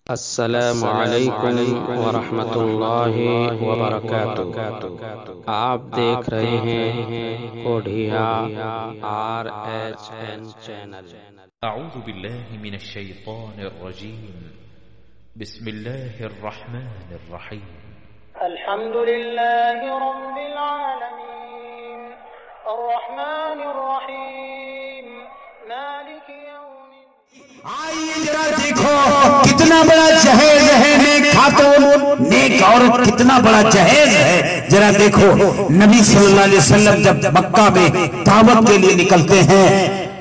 السلام علیکم ورحمۃ اللہ وبرکاتہ۔ آپ دیکھ رہے ہیں کوڈھیا RHN چینل۔ اعوذ باللہ من الشیطان الرجیم، بسم اللہ الرحمن الرحیم۔ الحمد للہ رب العالمین الرحمن الرحیم مالک یوم الدین۔ آئیے ذرا دیکھو کتنا بڑا جہیز ہے نیک خاتون، نیک عورت کتنا بڑا جہیز ہے۔ ذرا دیکھو نبی صلی اللہ علیہ وسلم جب مکہ میں دعوت کے لیے نکلتے ہیں،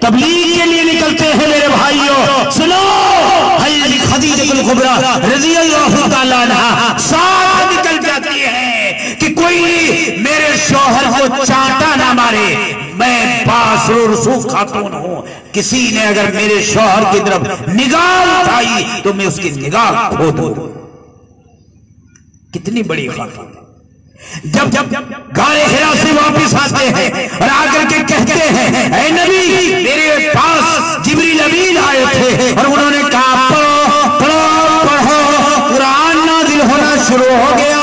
تبلیغ کے لیے نکلتے ہیں، میرے بھائیوں سنو، حضرت خدیجہ الکبریٰ رضی اللہ تعالیٰ عنہا ساتھ نکل جاتی ہے کہ کوئی میرے شوہر کو چانٹا نہ مارے، میں باسر رسوخ خاتون ہوں، کسی نے اگر میرے شوہر کی طرف نگاہ اٹھائی تو میں اس کی نگاہ کھو دوں۔ کتنی بڑی خاتون۔ جب غار حرا سے واپس آتے ہیں اور آ کر کے کہتے ہیں اے نبی، میرے پاس جبریل امین آئے تھے اور انہوں نے کہا پڑھو قرآن نازل ہونا شروع ہو گیا۔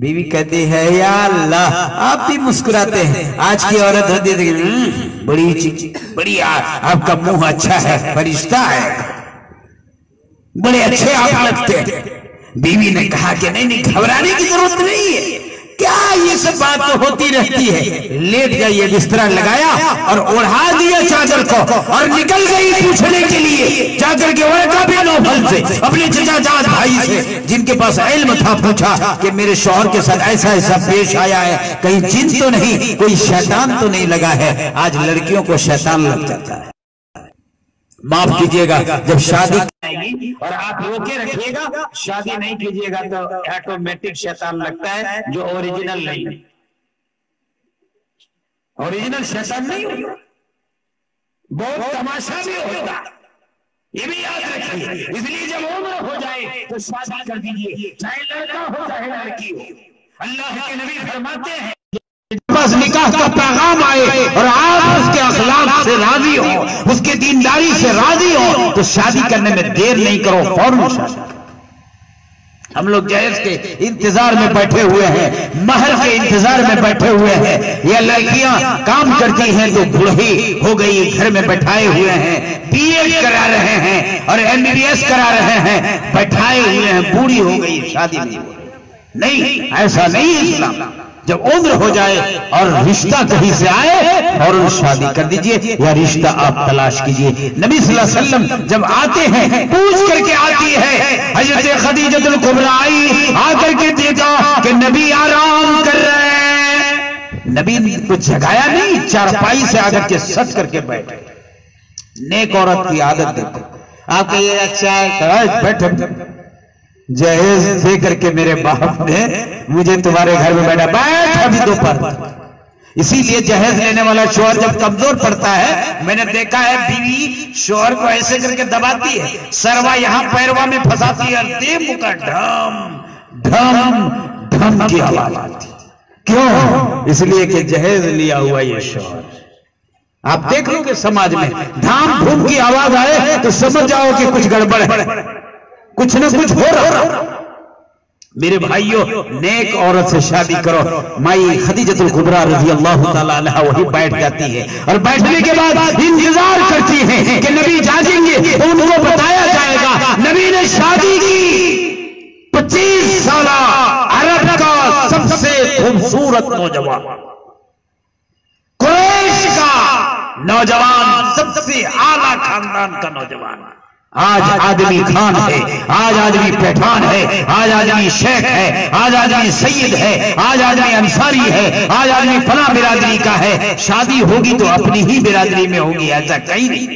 بیوی کہتی ہے یا اللہ، آپ بھی مسکراتے ہیں، آج کی عورت ہوتی ہے بڑی آپ کا منہ اچھا ہے، فرشتہ ہے، بڑے اچھے آپ لگتے ہیں۔ بیوی نے کہا کہ نہیں گھبرانے کی ضرورت نہیں ہے، کیا یہ سب بات تو ہوتی رہتی ہے، لیٹ جائیے، بستر لگایا اور اڑا دیا چادر کو اور نکل گئی پوچھنے کے لیے چادر کے ورقہ بن نوفل سے، اپنے چچا جاد بھائی سے جن کے پاس علم تھا، پوچھا کہ میرے شوہر کے ساتھ ایسا ایسا پیش آیا ہے، کہیں جن تو نہیں، کوئی شیطان تو نہیں لگا ہے۔ آج لڑکیوں کو شیطان لگ جاتا ہے، معاف کیجئے گا، جب شادی اور آپ روکے رکھیے گا، شادی نہیں کیجئے گا تو آٹومیٹک شیطان لگتا ہے، جو اوریجنل نہیں، اوریجنل شیطان نہیں ہوگا، بہت تماشا بھی ہوگا، یہ بھی یاد رکھیے۔ اس لیے جب عمر ہو جائے تو شادی کر دیجئے، چاہے لڑکا ہو چاہے لڑکی ہو۔ اللہ کے نبی فرماتے ہیں بس نکاح کا پیغام آئے اور آپ اس کے اخلاق سے راضی ہو، اس کے دینداری سے راضی ہو تو شادی کرنے میں دیر نہیں کرو، فوراً شادی کرو۔ ہم لوگ جہیز کے انتظار میں بیٹھے ہوئے ہیں، مہر کے انتظار میں بیٹھے ہوئے ہیں، یہ لڑکیاں کام کرتی ہیں تو بوڑھی ہو گئی، گھر میں بیٹھائے ہوئے ہیں، BA کرا رہے ہیں اور MBBS کرا رہے ہیں، بیٹھائے ہوئے ہیں، بوڑھی ہو گئی، شادی نہیں ہو گئی۔ نہیں، ایسا نہیں ہے اسلام۔ جب عمر ہو جائے اور رشتہ کہیں سے آئے اور شادی کر دیجئے یا رشتہ آپ تلاش کیجئے۔ نبی صلی اللہ علیہ وسلم جب آتے ہیں پوچھ کر کے آتی ہے، حضرت خدیجہ الکبریٰ آئی، آ کر کے دیکھا کہ نبی آرام کر رہے ہیں۔ نبی نے کچھ جگایا نہیں، چارپائی سے آ کر کے سٹ کر کے بیٹھے۔ نیک عورت کی عادت دیکھو، آپ کہیے اچھا بیٹھے، جہیز دے کر کے میرے باپ نے مجھے تمہارے گھر میں بیٹھ ابھی دوپہر۔ اسی لیے جہیز لینے والا شوہر جب کمزور پڑتا ہے، میں نے دیکھا ہے بیوی شوہر کو ایسے کر کے دباتی ہے، سروا یہاں پیروا میں پھنساتی ہے، دے مکا ڈھم ڈھم ڈھم کی آواز آتی۔ کیوں؟ اس لیے کہ جہیز لیا ہوا یہ شوہر۔ آپ دیکھ لو کہ سماج میں ڈھام ڈھم کی آواز آئے تو سمجھ جاؤ کہ کچھ گڑبڑ ہے، کچھ نہ کچھ ہو رہا۔ میرے بھائیوں، نیک عورت سے شادی کرو۔ مائی خدیجہ الکبریٰ رضی اللہ تعالیٰ عنہا وہی بیٹھ جاتی ہے اور بیٹھنے کے بعد انتظار کرتی ہیں کہ نبی جاگیں گے تو ان کو بتایا جائے گا۔ نبی نے شادی کی، 25 سالہ عرب کا سب سے خوبصورت نوجوان، قریش کا نوجوان، سب سے اعلیٰ خاندان کا نوجوان۔ آج آدمی خان ہے، آج آدمی پٹھان ہے، آج آدمی شیخ ہے، آج آدمی سید ہے، آج آدمی انصاری ہے، آج آدمی فلاں برادری کا ہے۔ شادی ہوگی تو اپنی ہی برادری میں ہوگی، ایسا کہیں نہیں۔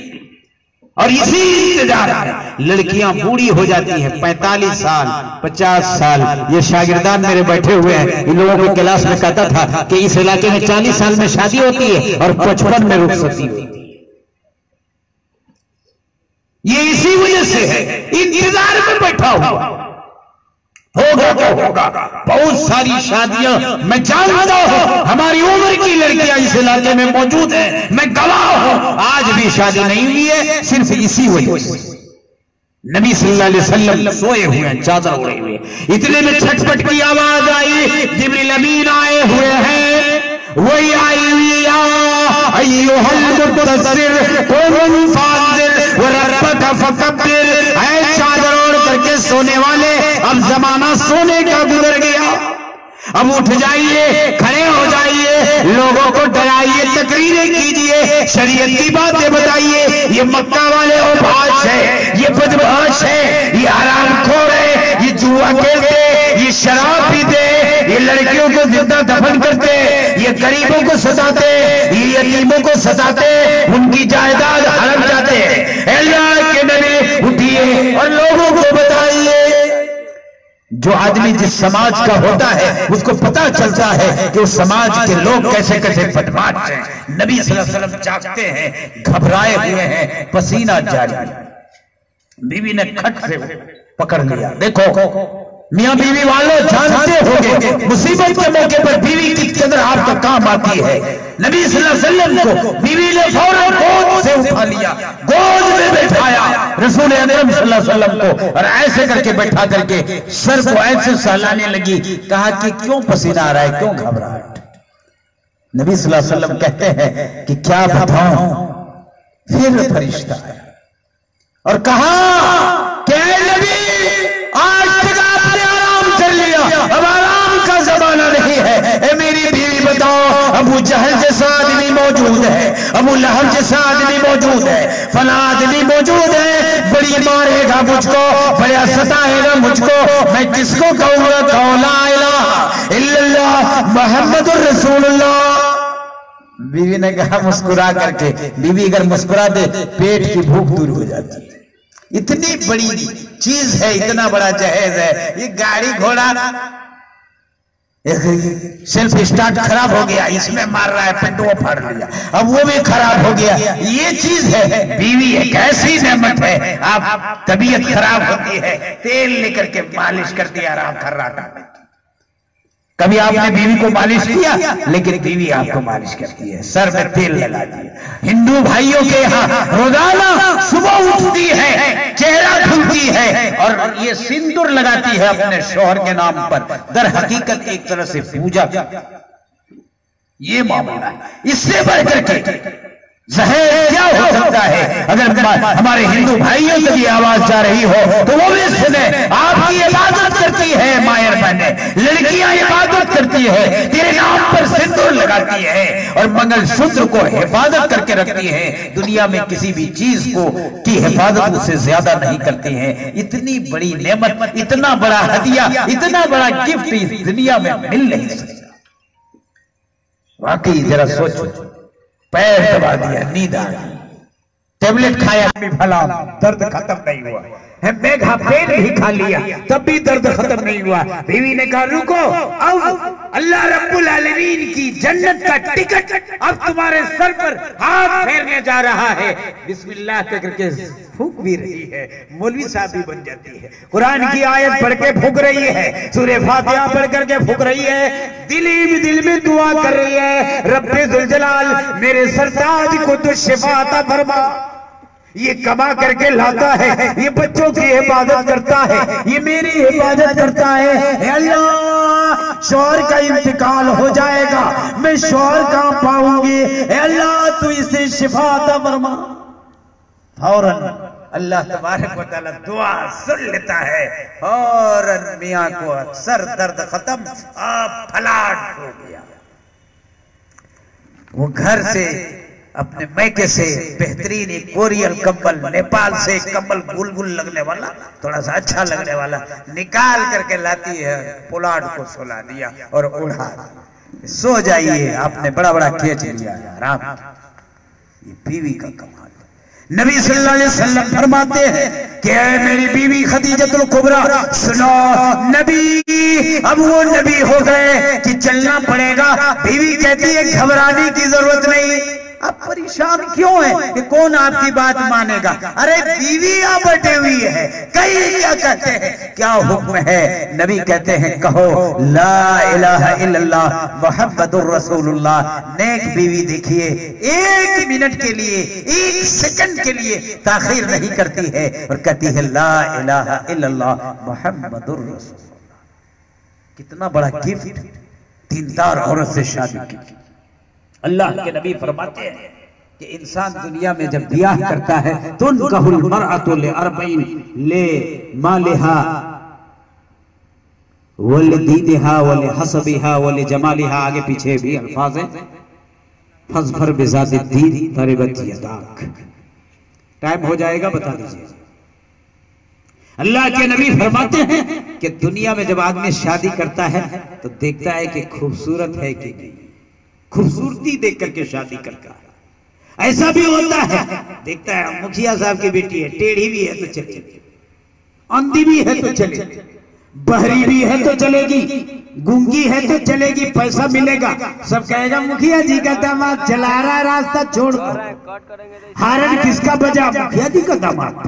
اور اسی انتظار میں لڑکیاں بوڑھی ہو جاتی ہیں، 45 سال 50 سال۔ یہ شاگردان میرے بیٹھے ہوئے ہیں، ان لوگوں کو کلاس میں کہتا تھا کہ اس علاقے میں 40 سال میں شادی ہوتی ہے اور 55 میں رخصتی ہوتی ہے۔ یہ اسی وجہ سے ہے، انتظار میں بیٹھا ہوا، ہوگا تو ہوگا۔ بہت ساری شادیاں میں جانتا ہوں، ہماری عمر کی لڑکیاں اس علاقے میں موجود ہیں، میں گواہ ہوں، آج بھی شادی نہیں ہوئی ہے، صرف اسی وجہ سے۔ نبی صلی اللہ علیہ وسلم سوئے ہوئے ہیں، چادر اوڑے ہوئے، اتنے میں چھٹپٹ کی آواز آئی، جبریل امین آئے ہوئے ہیں، وہی آئی ہوئی یا ایھا المدثر قم فانذر وربک فکبر، اے چادر اوڑھ کر کے سونے والے، اب زمانہ سونے کا گزر گیا، اب اٹھ جائیے، کھڑے ہو جائیے، لوگوں کو ڈرائیے، تقریریں کیجیے، شریعت کی باتیں بتائیے، یہ مکہ والے اوباش ہے، یہ بدمعاش ہے، یہ حرام خور ہے، یہ جوا کھیلتے، یہ شراب پیتے، یہ لڑکیوں کو زندہ دفن کرتے، یہ غریبوں کو ستاتے، یہ یتیموں کو ستاتے، ان کی جائیداد ہڑپ جاتے ہیں۔ اللہ کے نبی اٹھیے اور لوگوں کو بتائیے۔ جو آدمی جس سماج کا ہوتا ہے اس کو پتا چلتا ہے کہ اس سماج کے لوگ کیسے کیسے بدمعاش ہیں۔ نبی صلی اللہ علیہ وسلم جاگتے ہیں، گھبرائے ہوئے ہیں، پسینہ جاری، بیوی نے کھٹ سے پکڑ لیا۔ دیکھو میاں بیوی والوں جانتے ہوگے مصیبت کے موقع پر بیوی کی قدر آپ کا کام آتی ہے۔ نبی صلی اللہ علیہ وسلم کو بیوی نے فوراً گود سے اٹھا لیا، گود میں بٹھایا رسول اکرم صلی اللہ علیہ وسلم کو، اور ایسے کر کے بیٹھا کر کے سر کو ایسے سہلانے لگی، کہا کہ کیوں پسینہ آ رہا ہے، کیوں گھبرا ہے؟ نبی صلی اللہ علیہ وسلم کہتے ہیں کہ کیا بتاؤں؟ پھر فرشتہ آیا اور کہا کہ اے نبی، آج تک آپ نے آرام کر لیا، اب آرام کا زمانہ نہیں ہے۔ اے میری بیوی بتاؤ، ابو جہل جیسا آدمی موجود ہے، ابو لہب جیسا آدمی موجود ہے، فلاں آدمی موجود ہے، بڑی مارے گا مجھ کو، بڑا ستائے گا مجھ کو، میں کس کو کہوں گا؟ کہو لا الہ الا اللہ محمد الرسول اللہ۔ بیوی نے کہا مسکرا کر کے، بیوی اگر مسکرا دے پیٹ کی بھوک دور ہو جاتی ہے۔ اتنی بڑی چیز ہے، اتنا بڑا جہیز ہے، یہ گاڑی گھوڑا سیلف اسٹارٹ خراب ہو گیا، اس میں مار رہا ہے، پنڈو پھاڑ لیا، اب وہ بھی خراب ہو گیا۔ یہ چیز ہے، بیوی ایک ایسی نعمت ہے، آپ طبیعت خراب ہوتی ہے، تیل لے کر کے مالش کر دیا، آرام کر رہا تھا۔ کبھی آپ نے بیوی کو مالش کیا؟ لیکن بیوی آپ کو مالش کرتی ہے، سر میں تیل لگا دیا۔ ہندو بھائیوں کے یہاں روزانہ صبح اٹھتی ہے، چہرہ دھلتی ہے اور یہ سندور لگاتی ہے اپنے شوہر کے نام پر، در حقیقت ایک طرح سے پوجا۔ یہ معاملہ ہے، اس سے بڑھ کر کے زہر کیا ہو سکتا ہے؟ اگر ہمارے ہندو بھائیوں سے بھی آواز جا رہی ہو تو وہ بھی سنیں، آپ کی عبادت کرتی ہے مائر بہنیں، لڑکیاں عبادت کرتی ہے، تیرے نام پر سندور لگاتی ہے اور منگل سوتر کو حفاظت کر کے رکھتی ہے، دنیا میں کسی بھی چیز کو کی حفاظت اس سے زیادہ نہیں کرتی ہیں۔ اتنی بڑی نعمت، اتنا بڑا ہدیہ، اتنا بڑا گفٹ اس دنیا میں مل نہیں سکتا۔ واقعی ذرا سوچو، پیر دبا دیا، نیند آ گئی، ٹیبلٹ کھایا بھی بھلا درد ختم نہیں ہوا، میگھا پین بھی کھا لیا تب بھی درد ختم نہیں ہوا۔ بیوی نے کہا رکو، اب اللہ رب العالمین کی جنت کا ٹکٹ اب تمہارے سر پر ہاتھ پھیرنے جا رہا ہے۔ بسم اللہ کر کے پھونک بھی رہی ہے، مولوی صاحب بھی بن جاتی ہے، قرآن کی آیت پڑھ کے پھونک رہی ہے، سورہ فاتحہ پڑھ کر کے پھونک رہی ہے، دل میں دعا کر رہی ہے، رب ذوالجلال میرے سرتاج کو تو شفا عطا فرما۔ یہ کما کر کے لاتا ہے، یہ بچوں کی حفاظت کرتا ہے، یہ میری حفاظت کرتا ہے۔ اے اللہ، شوہر کا انتقال ہو جائے گا، میں شوہر کہاں پاؤں گی؟ اے اللہ تو اسے شفا عطا فرما۔ فوراً اللہ تبارک و تعالی دعا سن لیتا ہے، فوراً میاں کو اکثر درد ختم، آپ پھلاٹ ہو گیا۔ وہ گھر سے اپنے میکے سے بہترین ایک کوریل کمبل، نیپال سے ایک کمبل گل گل لگنے والا، تھوڑا سا اچھا لگنے والا نکال کر کے لاتی ہے، پولاڈ کو سلا دیا اور اڑا، سو جائیے، آپ نے بڑا بڑا کھینچ لیا آرام۔ یہ بیوی کا کمال۔ نبی صلی اللہ علیہ وسلم فرماتے ہیں کہ اے میری بیوی خدیجۃ الکبریٰ، سنو، نبی اب وہ نبی ہو گئے کہ چلنا پڑے گا۔ بیوی کہتی ہے گھبرانے کی ضرورت نہیں، آپ پریشان کیوں ہیں کہ کون آپ کی بات مانے گا؟ ارے بیویاں بٹے ہوئی ہے، کئی کیا کہتے ہیں، کیا حکم ہے؟ نبی کہتے ہیں کہو لا الہ الا اللہ محمد الرسول اللہ۔ نیک بیوی دیکھیے 1 منٹ کے لیے 1 سیکنڈ کے لیے تاخیر نہیں کرتی ہے اور کہتی ہے لا الہ الا اللہ محمد الرسول اللہ۔ کتنا بڑا گفٹ دیندار عورت سے شادی کی۔ اللہ کے نبی فرماتے ہیں کہ انسان دنیا میں جب بیاہ کرتا ہے تنکح المرأۃ لأربعین لمالہا ولدینہا ولحسبہا ولجمالہا، آگے پیچھے بھی الفاظ ہیں، فاظفر بذات الدین تربت یداک۔ ٹائم ہو جائے گا بتا دیجئے۔ اللہ کے نبی فرماتے ہیں کہ دنیا میں جب آدمی شادی کرتا ہے تو دیکھتا ہے کہ خوبصورت ہے کہ نہیں، خوبصورتی دیکھ کر کے شادی کرتا ہے۔ ایسا بھی ہوتا ہے دیکھتا ہے مکھیا صاحب کی بیٹی ہے، ٹیڑھی بھی ہے تو چلے گی، اندھی بھی ہے تو چلے گی، بہری بھی ہے تو چلے گی، گونگی ہے تو چلے گی، پیسہ ملے گا، سب کہے گا مکھیا جی کا داماد چلا رہا ہے راستہ چھوڑ کر۔ ہارن کس کا بجا؟ مکھیا جی کا داماد۔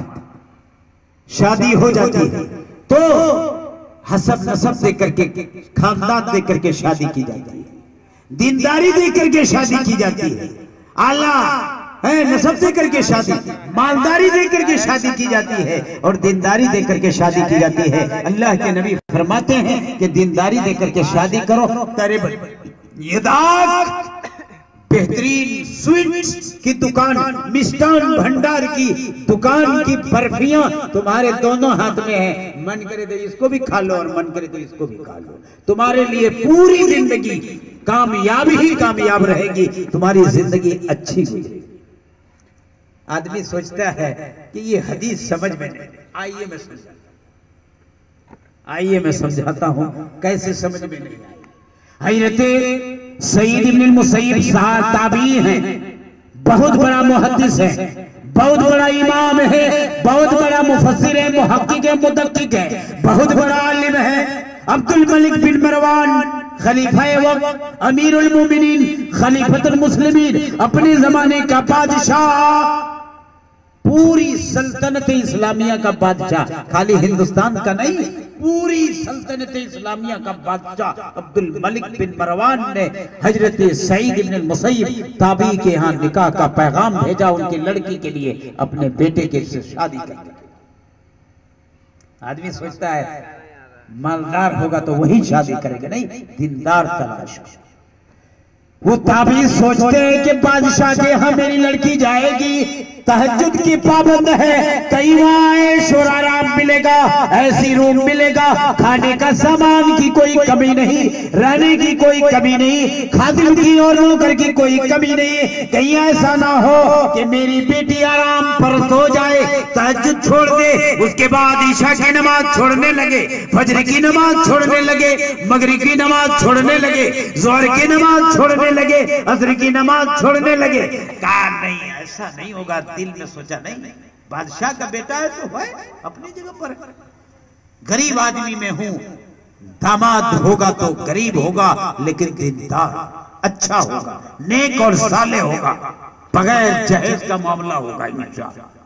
شادی ہو جاتی ہے تو حسب نسب دے کر کے، خاندان دے کر کے شادی کی جاتی ہے، دینداری دے کر کے شادی کی جاتی ہے، اعلیٰ نسب دے کر کے شادی، مالداری دے کر کے شادی کی جاتی ہے اور دینداری دے کر کے شادی کی جاتی ہے۔ اللہ کے نبی فرماتے ہیں کہ دینداری دے کر کے شادی کرو، بہترین سویٹس کی دکان، مسٹان بھنڈار کی دکان کی برفیاں تمہارے دونوں ہاتھ میں ہیں، من کرے تو اس کو بھی کھا لو اور من کرے تو اس کو بھی کھا لو، تمہارے لیے پوری زندگی کامیاب ہی کامیاب رہے گی، تمہاری زندگی اچھی گزرے۔ آدمی سوچتا ہے کہ یہ حدیث سمجھ میں نہیں، آئیے میں سمجھاتا ہوں کیسے سمجھ میں نہیں آئی۔ حضرت سعید بن المسیب صاحب تابعی ہیں، بہت بڑا محدث ہے، بہت بڑا امام ہے، بہت بڑا مفسر ہے، محقق ہے، مدقق ہے، بہت بڑا عالم ہے۔ عبد الملک بن مروان خلیفہ وقت، امیر المومنین، خلیفۃ المسلمین، اپنے زمانے کا بادشاہ، پوری سلطنت اسلامیہ کا بادشاہ، خالی ہندوستان کا نہیں، پوری سلطنت اسلامیہ کا بادشاہ عبد الملک بن مروان نے حضرت سعید بن المسیب تابعی کے ہاں نکاح کا پیغام بھیجا ان کی لڑکی کے لیے، اپنے بیٹے کے سے شادی کرنے۔ آدمی سوچتا ہے مالدار ہوگا تو وہی شادی کرے گا، نہیں، دیندار تلاش۔ وہ تابعی سوچتے ہیں کہ بادشاہ کے ہاں میری لڑکی جائے گی، تہجد کی پابند ہے، کئی وہاں عیش و آرام ملے گا، ایسی روم ملے گا، کھانے کا سامان کی کوئی کمی نہیں، رہنے کی کوئی کمی نہیں، خادم کی اور نوکر کی کوئی کمی نہیں، کہیں ایسا نہ ہو کہ میری بیٹی آرام پر سو جائے، تہجد چھوڑ دے، اس کے بعد عشاء کی نماز چھوڑنے لگے، فجر کی نماز چھوڑنے لگے، مغرب کی نماز چھوڑنے لگے، ظہر کی نماز چھوڑنے لگے، عصر کی نماز چھوڑنے لگے۔ کہا نہیں، ایسا نہیں ہوگا، دل میں سوچا نہیں، بادشاہ کا بیٹا ہے تو ہے اپنی جگہ پر، غریب آدمی میں ہوں، داماد ہوگا تو غریب ہوگا لیکن دیندار اچھا ہوگا، نیک اور صالح ہوگا، بغیر جہیز کا معاملہ ہوگا انشاءاللہ۔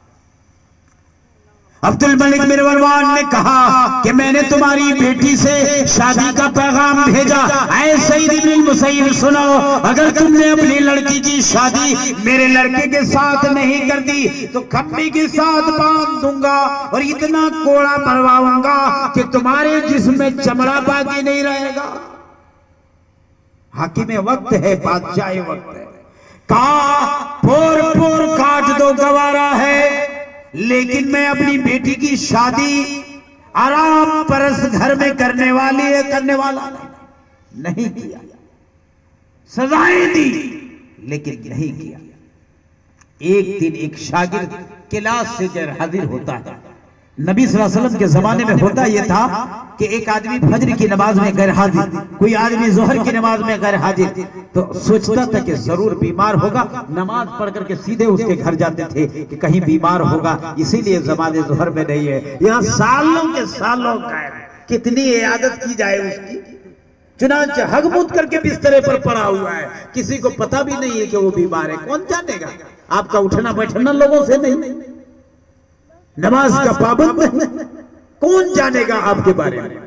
عبد الملک بن مروان نے کہا کہ میں نے تمہاری بیٹی سے شادی کا پیغام بھیجا، اے سعید بن المسیب سنو، اگر تم نے اپنی لڑکی کی شادی میرے لڑکے کے ساتھ نہیں کر دی تو کھمبی کے ساتھ باندھ دوں گا اور اتنا کوڑا مرواؤں گا کہ تمہارے جسم میں چمڑا باقی نہیں رہے گا۔ حاکم وقت ہے، بادشاہ وقت ہے، کہا پور پور کاٹ دو گوارا ہے، لیکن میں اپنی بیٹی کی شادی آرام پرس گھر میں کرنے والا نہیں کیا، سزائیں دی لیکن نہیں کیا۔ ایک دن ایک شاگرد کلاس سے غیر حاضر ہوتا ہے، نبی صلی اللہ علیہ وسلم کے زمانے میں ہوتا یہ تھا کہ ایک آدمی فجر کی نماز میں غیر حاضر، کوئی آدمی ظہر کی نماز میں غیر حاضر، تو سوچتا تھا کہ ضرور بیمار ہوگا، نماز پڑھ کر کے سیدھے اس کے گھر جاتے تھے کہ کہیں بیمار ہوگا، اسی لیے زمانے ظہر میں نہیں ہے، یہاں سالوں کے سالوں کا ہے، کتنی عیادت کی جائے اس کی، چنانچہ ہگمت کر کے بسترے پر پڑا ہوا ہے، کسی کو پتا بھی نہیں ہے کہ وہ بیمار ہے، کون جانے گا؟ آپ کا اٹھنا بیٹھنا لوگوں سے نہیں، نماز کا پابند نہیں، کون جانے گا آپ کے بارے میں؟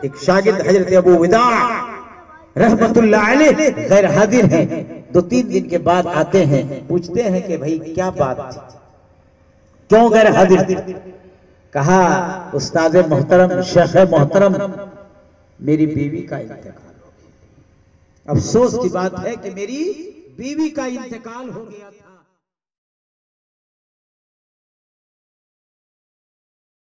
ایک شاگرد حضرت ابو وداع رحمت اللہ علیہ غیر حاضر ہیں، 2-3 دن کے بعد آتے ہیں، پوچھتے ہیں کہ بھائی کیا بات تھی، کیوں غیر حاضر؟ کہا استاد محترم، شیخ محترم، میری بیوی کا انتقال ہو گیا۔ افسوس کی بات ہے کہ میری بیوی کا انتقال ہو گیا تھا،